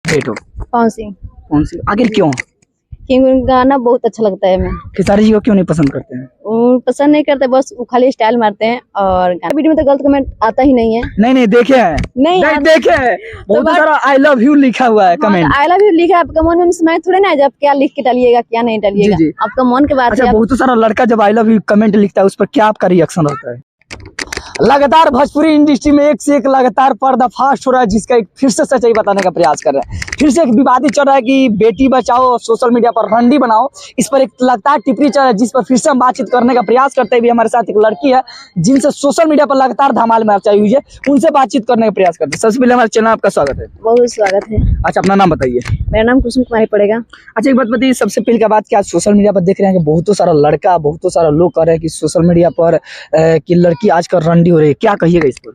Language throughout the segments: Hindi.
फेवरेट हो? कौन सी? कौन सी? आखिर क्यों? क्योंकि उनका गाना बहुत अच्छा लगता है हमें। खेसारी जी को क्यों नहीं पसंद करते हैं? पसंद नहीं करते, बस वो खाली स्टाइल मारते हैं और वीडियो में तो गलत कमेंट आता ही नहीं है। नहीं देखे हैं, नहीं देखे हैं, बहुत सारा आई लव यू लिखा हुआ है कमेंट। आई लव यू लिखा है, आपका मन में समय थोड़े ना है जब क्या लिख के डालिएगा क्या नहीं डालिएगा, आपका मन के बात है। अच्छा, बहुत सारा लड़का जब आई लव यू कमेंट लिखता है उस पर क्या आपका रिएक्शन होता है? लगातार भोजपुरी इंडस्ट्री में एक से एक लगातार पर्दाफाश हो रहा है, जिसका एक फिर से सच्चाई बताने का प्रयास कर रहे हैं। फिर से एक विवादित चल रहा है कि बेटी बचाओ, सोशल मीडिया पर रंडी बनाओ। इस पर एक लगातार टिप्पणी चल रहा है, जिस पर फिर से हम बातचीत करने का प्रयास करते हुए हमारे साथ एक लड़की है जिनसे सोशल मीडिया पर लगातार धमाल मचाई हुई है, उनसे बातचीत करने का प्रयास करते हैं। सबसे पहले हमारे चैनल आपका स्वागत है। बहुत स्वागत है। अच्छा, अपना नाम बताइए। मेरा नाम कुसुम कुमारी पड़ेगा। अच्छा, एक बात बताइए, सबसे पहले का बात क्या सोशल मीडिया पर देख रहे हैं कि बहुत सारा लड़का, बहुत सारा लोग कह रहे हैं कि सोशल मीडिया पर कि लड़की आजकल रंडी हो रही है, क्या कहिएगा इस पर?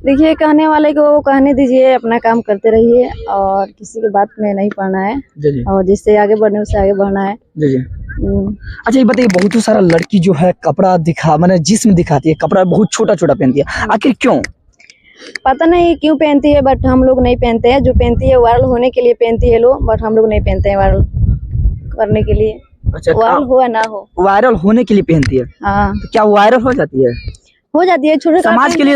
देखिए, कहने वाले को कहने दीजिए, अपना काम करते रहिए और किसी की बात में नहीं पड़ना है जी। और जिससे आगे बढ़ने उससे आगे बढ़ना है। जी। अच्छा, ये बताइए, बहुत सारा लड़की जो है कपड़ा दिखा माने जिस्म दिखाती है, कपड़ा बहुत छोटा छोटा पहनती है, आखिर क्यों? पता नहीं क्यों पहनती है, बट हम लोग नहीं पहनते हैं। जो पहनती है वायरल होने के लिए पहनती है लोग, बट हम लोग नहीं पहनते हैं वायरल करने के लिए। अच्छा, वायरल हो या ना हो, वायरल होने के लिए पहनती है। हाँ, तो क्या वायरल हो जाती है? हो जाती है। छोटे समाज के लिए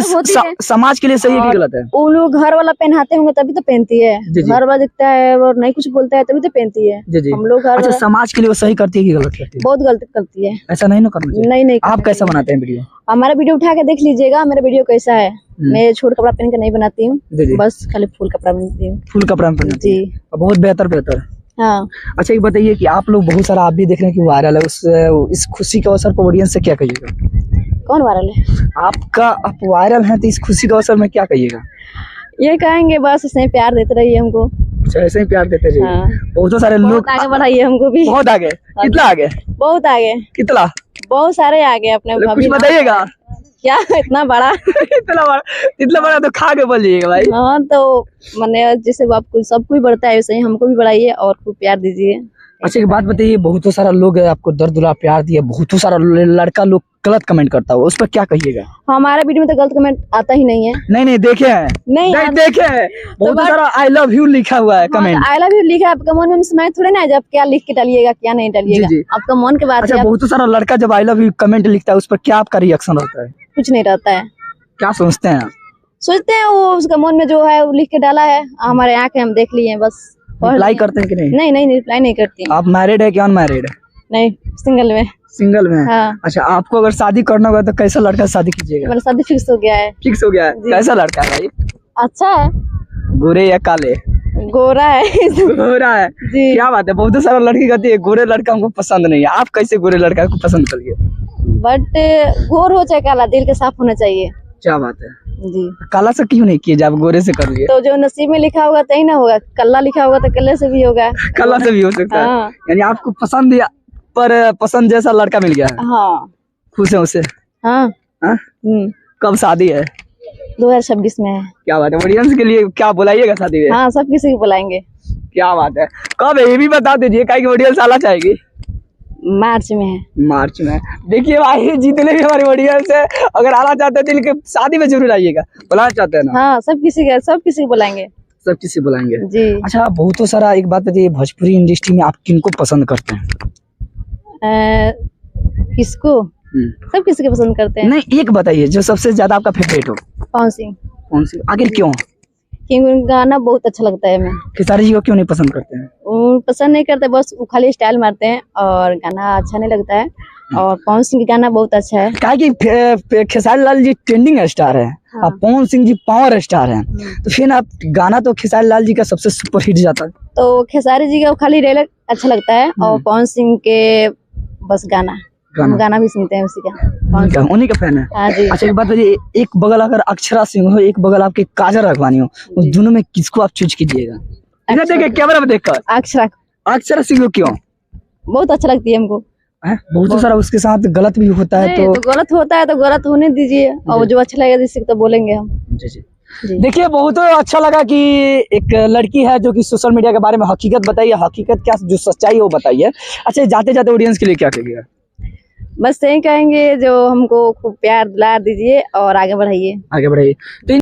समाज के लिए सही है कि गलत है? वो लोग घर वाला पहनाते होंगे तभी तो पहनती है। घर वाला दिखता है और नहीं कुछ बोलता है तभी तो पहनती है। जी। हम लोग अच्छा, समाज के लिए वो सही करती है कि गलत करती है? बहुत गलत करती है। ऐसा नहीं ना करना चाहिए। नहीं आप कैसा बनाते हैं वीडियो? हमारा वीडियो उठा के देख लीजिएगा, मेरा वीडियो कैसा है। मैं छोटा कपड़ा पहन के नहीं बनाती हूँ, बस खाली फुल कपड़ा पहनती हूँ। फुल कपड़ा में जी, बहुत बेहतर। हाँ। अच्छा, एक बताइए कि आप लोग बहुत सारा आप भी देख रहे हैं कि वायरल है, इस खुशी के अवसर पर ऑडियंस से क्या कहिएगा? कौन वायरल है? आप वायरल हैं तो इस खुशी के अवसर में क्या कहिएगा? ये कहेंगे बस ऐसे प्यार देते रहिए हमको। अच्छा, ऐसे ही प्यार देते रहिए। हाँ। बहुत सारे लोग आगे बढ़ाइए हमको भी। बहुत आगे। कितना आगे? बहुत आगे। कितना? बहुत सारे आगे। अपने कुछ बताइएगा। क्या इतना बड़ा? इतना बड़ा तो खा के बोलिएगा भाई। हाँ, तो मैंने जैसे आपको सब कोई बढ़ता है वैसे ही हमको भी बढ़ाइए और खूब प्यार दीजिए। अच्छा, एक बात बताइए, बहुत सारा लोग आपको दर्द दुला प्यार दिया, बहुत सारा लड़का लोग गलत कमेंट करता है, उस पर क्या कहिएगा? हमारा वीडियो में तो गलत कमेंट आता ही नहीं है। नहीं देखे हैं। नहीं देखे हैं, बहुत सारा आई लव यू लिखा हुआ है कमेंट। आई लव यू लिखा है, आपका मन में समय थोड़े ना है जब क्या लिख के डालिएगा क्या नहीं डालिएगा, आपका मन के बात है। अच्छा, बहुत सारा लड़का जब आई लव यू कमेंट लिखता है उस पर क्या आपका रिएक्शन होता है? कुछ नहीं रहता है। क्या सोचते हैं? सोचते हैं वो उसका मन में जो है वो लिख के डाला है, हमारे आँखें हम देख लिए बस। रिप्लाई करते हैं कि नहीं? नहीं रिप्लाई नहीं करती। आप मैरिड है कि अनमैरिड? नहीं, सिंगल में। हाँ। अच्छा, आपको अगर शादी करना होगा तो कैसा लड़का शादी कीजिएगा? मेरा शादी फिक्स हो गया है। फिक्स हो गया है? कैसा लड़का है भाई? अच्छा है। गोरे या काले? गोरा है। गोरा है जी। क्या बात है, बहुत सारा लड़की कहती है गोरे लड़का हमको पसंद नहीं है। आप कैसे गोरे लड़का को पसंद करिए? बट गोर हो चाहे काला, दिल के साफ होना चाहिए। क्या बात है जी। काला से क्यों नहीं किए, जब गोरे से कर लिए? तो जो नसीब में लिखा होगा तही ना होगा, कल्ला लिखा होगा तो कल्ले से भी होगा। कल्ला से भी हो सकता है। यानी आपको पसंद पर पसंद जैसा लड़का मिल गया है। हाँ, खुश है उससे? हाँ। कब शादी है? 2026 में है। क्या बात है, ऑडियंस के लिए क्या बुलाइएगा शादी में? हाँ, सब किसी को बुलाएंगे। क्या बात है, कब है ये भी बता दीजिए, क्या ऑडियंस आना चाहेगी? मार्च में है। मार्च में। देखिए भाई, जितने भी हमारी ऑडियंस है अगर आना चाहते हैं दिल के शादी में जरूर आइएगा। बुलाना चाहते हैं ना? हाँ, सब किसी को बुलाएंगे। सब किसी बुलाएंगे जी। अच्छा, बहुत सारा एक बात बताइए, भोजपुरी इंडस्ट्री में आप किनको पसंद करते हैं? किसको? सब किसी को पसंद करते हैं। नहीं, एक बताइए जो सबसे ज्यादा आपका फेवरेट हो। कौन सी? आखिर क्यों? क्योंकि उनका गाना बहुत अच्छा लगता है हमें। खेसारी जी को क्यों नहीं पसंद करते हैं? पसंद नहीं करते, बस वो खाली स्टाइल मारते हैं और गाना अच्छा नहीं लगता है। और पवन सिंह का गाना बहुत अच्छा है। क्या कि खेसारी लाल जी ट्रेंडिंग स्टार है। हाँ। और पवन सिंह जी पावर स्टार हैं। तो फिर आप गाना तो खेसारी लाल जी का सबसे सुपर हिट जाता है। तो खेसारी जी का खाली रेलर अच्छा लगता है और पवन सिंह के बस गाना हम गाना भी सुनते हैं उसी का। उन्हीं का फैन है। हाँ जी। अच्छा, एक बात बताइए, एक बगल अगर अक्षरा सिंह हो, एक बगल आपके काजल राघवानी हो, उस दोनों में किसको आप चूज कीजिएगा? देखिए कैमरा में देखकर। अक्षरा सिंह को क्यों? बहुत अच्छा लगती है हमको। बहुत सारा उसके साथ गलत भी होता है। तो गलत होता है तो गलत होने दीजिए, और जो अच्छा लगेगा जिससे तो बोलेंगे हम। जी। देखिए, बहुत अच्छा लगा कि एक लड़की है जो कि सोशल मीडिया के बारे में हकीकत बताइए, हकीकत क्या जो सच्चाई है वो बताइए। अच्छा, जाते जाते ऑडियंस के लिए क्या कहिएगा? बस यही कहेंगे, जो हमको खूब प्यार दुलार दीजिए और आगे बढ़ाइए। तो